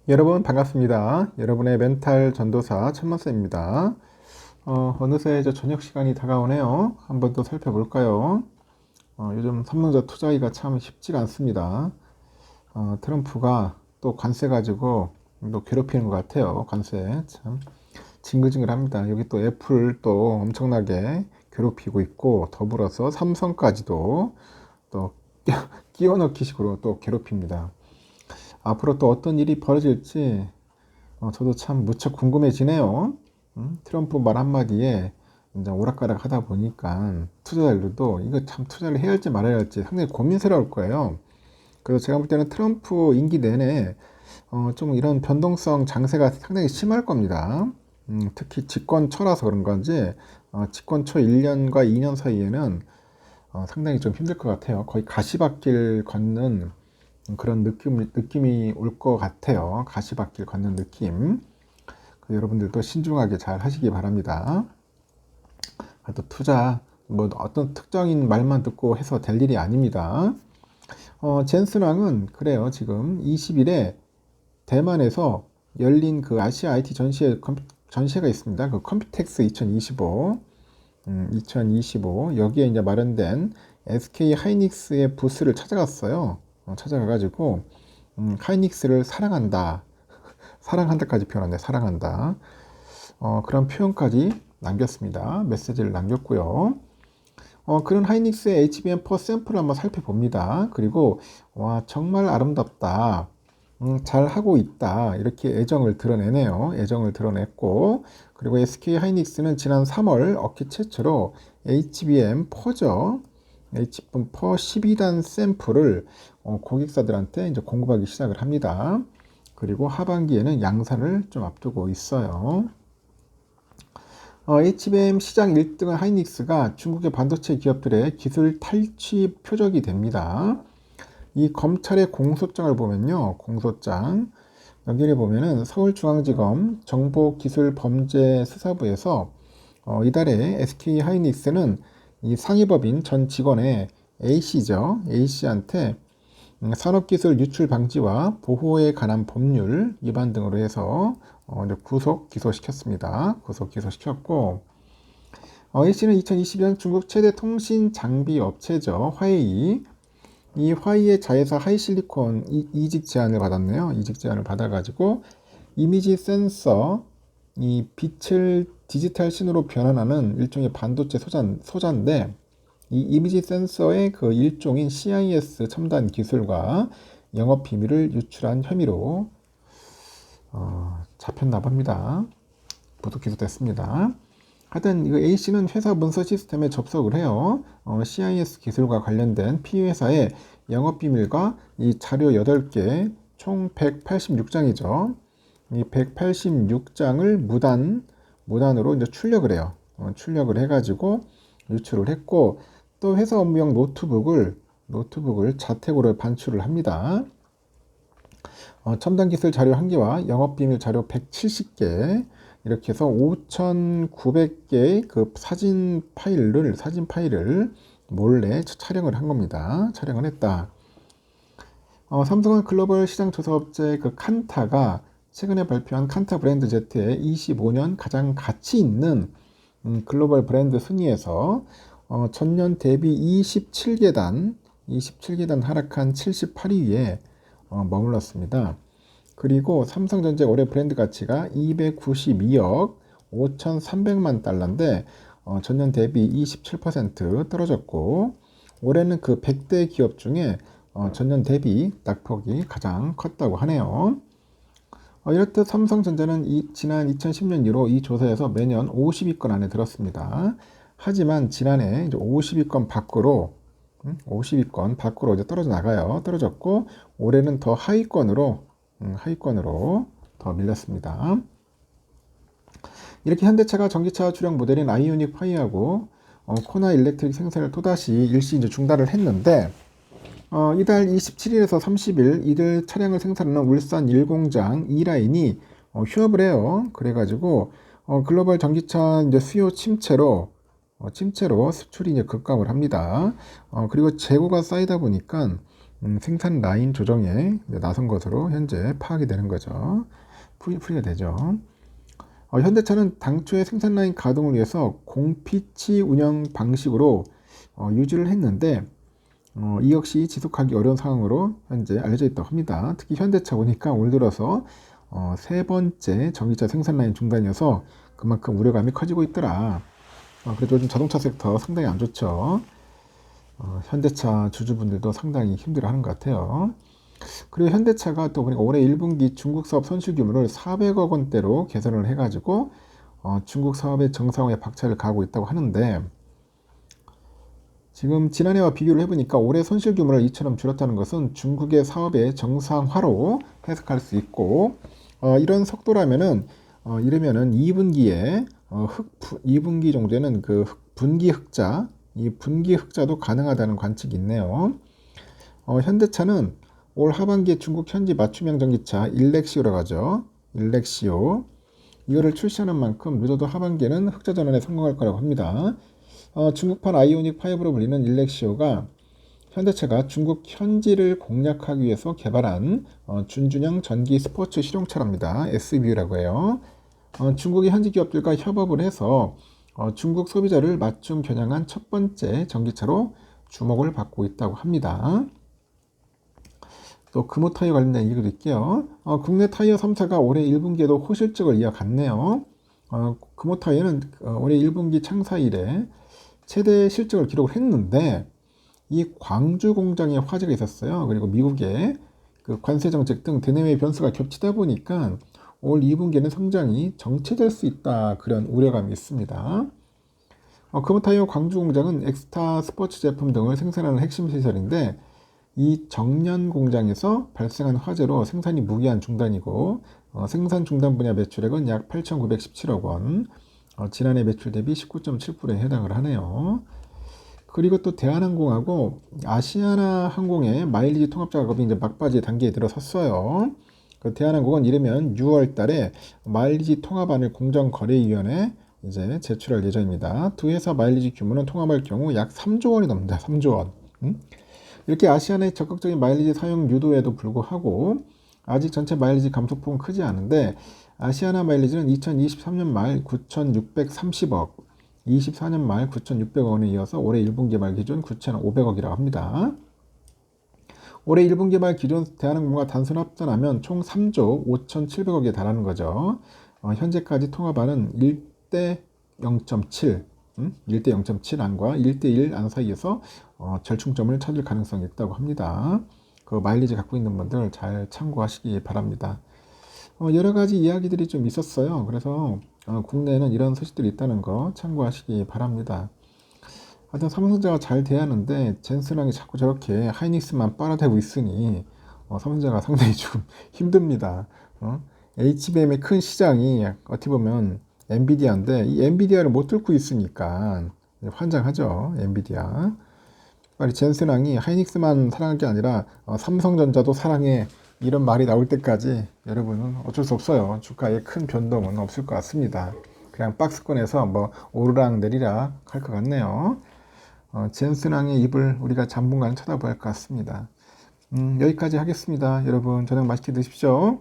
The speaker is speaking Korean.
여러분 반갑습니다. 여러분의 멘탈 전도사 천만쌤입니다. 어느새 이제 저녁 시간이 다가오네요. 한번 또 살펴볼까요? 요즘 삼성전자 투자하기가 참 쉽지가 않습니다. 트럼프가 또 관세 가지고 또 괴롭히는 것 같아요. 관세 참 징글징글합니다. 여기 또 애플 또 엄청나게 괴롭히고 있고 더불어서 삼성까지도 또 끼워 넣기 식으로 또 괴롭힙니다. 앞으로 또 어떤 일이 벌어질지 저도 참 무척 궁금해지네요. 트럼프 말 한마디에 이제 오락가락 하다 보니까 투자자들도 이거 참 투자를 해야 할지 말아야 할지 상당히 고민스러울 거예요. 그래서 제가 볼 때는 트럼프 임기 내내 좀 이런 변동성 장세가 상당히 심할 겁니다. 특히 집권초라서 그런 건지 집권초 1년과 2년 사이에는 상당히 좀 힘들 것 같아요. 거의 가시밭길 걷는 그런 느낌이 올 것 같아요. 가시밭길 걷는 느낌. 여러분들도 신중하게 잘 하시기 바랍니다. 또 투자, 뭐 어떤 특정인 말만 듣고 해서 될 일이 아닙니다. 젠슨왕은 그래요. 지금 20일에 대만에서 열린 그 아시아 IT 전시회가 있습니다. 그 컴퓨텍스 2025 여기에 이제 마련된 SK 하이닉스의 부스를 찾아갔어요. 찾아가가지고 하이닉스를 사랑한다. 사랑한다까지 표현하네. 사랑한다. 그런 표현까지 남겼습니다. 메시지를 남겼고요. 그런 하이닉스의 HBM4 샘플을 한번 살펴봅니다. 그리고 와 정말 아름답다. 잘 하고 있다. 이렇게 애정을 드러내네요. 애정을 드러냈고 그리고 SK 하이닉스는 지난 3월 업계 최초로 HBM4죠. HBM4 12단 샘플을 고객사들한테 이제 공급하기 시작을 합니다. 그리고 하반기에는 양산을 좀 앞두고 있어요. HBM 시장 1등은 하이닉스가 중국의 반도체 기업들의 기술 탈취 표적이 됩니다. 이 검찰의 공소장을 보면요. 공소장 여기를 보면은 서울중앙지검 정보기술범죄수사부에서 이달에 SK 하이닉스는 이 상위법인 전 직원의 A씨죠. A씨한테 산업기술 유출 방지와 보호에 관한 법률 위반 등으로 해서 구속 기소시켰습니다. 구속 기소시켰고 A씨는 2022년 중국 최대 통신 장비 업체죠. 화웨이. 이 화웨이의 자회사 하이실리콘 이직 제안을 받았네요. 이직 제안을 받아가지고 이미지 센서, 이 빛을 디지털 신호로 변환하는 일종의 반도체 소자인데 이 이미지 센서의 그 일종인 CIS 첨단 기술과 영업 비밀을 유출한 혐의로 잡혔나 봅니다. 부도 기소됐습니다. 하여튼 이거 A씨는 회사 문서 시스템에 접속을 해요. CIS 기술과 관련된 P회사의 영업 비밀과 이 자료 8개, 총 186장이죠. 이 186장을 무단으로 이제 출력을 해요. 출력을 해가지고 유출을 했고, 또 회사 업무용 노트북을 자택으로 반출을 합니다. 첨단 기술 자료 1개와 영업 비밀 자료 170개, 이렇게 해서 5,900개의 그 사진 파일을 몰래 촬영을 한 겁니다. 촬영을 했다. 삼성은 글로벌 시장 조사업체 그 칸타가 최근에 발표한 칸타 브랜드 Z의 25년 가장 가치 있는 글로벌 브랜드 순위에서 전년 대비 27계단 하락한 78위에 머물렀습니다. 그리고 삼성전자 올해 브랜드 가치가 292억 5,300만 달러인데 전년 대비 27% 떨어졌고 올해는 그 100대 기업 중에 전년 대비 낙폭이 가장 컸다고 하네요. 이렇듯 삼성전자는 지난 2010년 이후 이 조사에서 매년 50위권 안에 들었습니다. 하지만 지난해 이제 50위권 밖으로 이제 떨어져 나가요. 떨어졌고 올해는 더 하위권으로 더 밀렸습니다. 이렇게 현대차가 전기차 주력 모델인 아이오닉 5하고 코나 일렉트릭 생산을 또다시 일시 이제 중단을 했는데 이달 27일에서 30일 이들 차량을 생산하는 울산 1공장 2라인이 휴업을 해요. 그래가지고 글로벌 전기차 이제 수요 침체로 수출이 이제 급감을 합니다. 그리고 재고가 쌓이다 보니까 생산 라인 조정에 나선 것으로 현재 파악이 되는 거죠. 풀이가 되죠. 현대차는 당초의 생산 라인 가동을 위해서 공피치 운영 방식으로 유지를 했는데 이 역시 지속하기 어려운 상황으로 현재 알려져 있다고 합니다. 특히 현대차 보니까 올 들어서 세 번째 전기차 생산 라인 중단이어서 그만큼 우려감이 커지고 있더라. 그래도 요즘 자동차 섹터 상당히 안 좋죠. 현대차 주주분들도 상당히 힘들어하는 것 같아요. 그리고 현대차가 또 그러니까 올해 1분기 중국 사업 손실 규모를 400억 원대로 개선을 해가지고 중국 사업의 정상화에 박차를 가하고 있다고 하는데, 지금 지난해와 비교를 해보니까 올해 손실 규모를 이처럼 줄였다는 것은 중국의 사업의 정상화로 해석할 수 있고, 이런 속도라면은 이러면은 2분기에 2분기 정도에는 그 분기 흑자, 이 분기 흑자도 가능하다는 관측이 있네요. 현대차는 올 하반기에 중국 현지 맞춤형 전기차 일렉시오라고 하죠. 일렉시오. 이거를 출시하는 만큼 늦어도 하반기에는 흑자 전환에 성공할 거라고 합니다. 중국판 아이오닉 5로 불리는 일렉시오가 현대차가 중국 현지를 공략하기 위해서 개발한 준준형 전기 스포츠 실용차랍니다. SUV라고 해요. 중국의 현지 기업들과 협업을 해서 중국 소비자를 맞춤 겨냥한 첫 번째 전기차로 주목을 받고 있다고 합니다. 또 금호 타이어 관련된 얘기도 있게요. 국내 타이어 3사가 올해 1분기에도 호실적을 이어갔네요. 금호 타이어는 올해 1분기 창사 이래 최대 실적을 기록을 했는데, 이 광주 공장에 화재가 있었어요. 그리고 미국의 그 관세 정책 등 대내외 변수가 겹치다 보니까 올 2분기에는 성장이 정체될 수 있다, 그런 우려감이 있습니다. 금호 타이어 광주 공장은 엑스타 스포츠 제품 등을 생산하는 핵심 시설인데, 이 정년 공장에서 발생한 화재로 생산이 무기한 중단이고, 생산 중단 분야 매출액은 약 8,917억 원, 지난해 매출 대비 19.7%에 해당을 하네요. 그리고 또 대한항공하고 아시아나 항공의 마일리지 통합 작업이 이제 막바지 단계에 들어섰어요. 그 대한항공은 이르면 6월 달에 마일리지 통합안을 공정거래위원회에 이제 제출할 예정입니다. 두 회사 마일리지 규모는 통합할 경우 약 3조 원이 넘는다. 3조 원. 이렇게 아시아나의 적극적인 마일리지 사용 유도에도 불구하고 아직 전체 마일리지 감소폭은 크지 않은데, 아시아나 마일리지는 2023년 말 9,630억, 24년 말 9,600억 원에 이어서 올해 1분기 말 기준 9,500억이라고 합니다. 올해 1분기 말 기준 대한항공과 단순 합산하면 총 3조 5,700억에 달하는 거죠. 현재까지 통합안은 1대 0.7, 1대 0.7 안과 1대 1 안 사이에서 절충점을 찾을 가능성이 있다고 합니다. 그 마일리지 갖고 있는 분들 잘 참고하시기 바랍니다. 여러 가지 이야기들이 좀 있었어요. 그래서 국내에는 이런 소식들이 있다는 거 참고하시기 바랍니다. 하여튼 삼성전자가 잘 돼야 하는데 젠슨항이 자꾸 저렇게 하이닉스만 빨아대고 있으니 삼성전자가 상당히 좀 힘듭니다. HBM의 큰 시장이 어떻게 보면 엔비디아인데, 이 엔비디아를 못 뚫고 있으니까 환장하죠. 엔비디아. 빨리 젠슨항이 하이닉스만 사랑할 게 아니라 삼성전자도 사랑해, 이런 말이 나올 때까지 여러분은 어쩔 수 없어요. 주가에 큰 변동은 없을 것 같습니다. 그냥 박스권에서 뭐 오르락 내리락 할 것 같네요. 젠슨항의 입을 우리가 당분간 쳐다봐야 할 것 같습니다. 여기까지 하겠습니다. 여러분 저녁 맛있게 드십시오.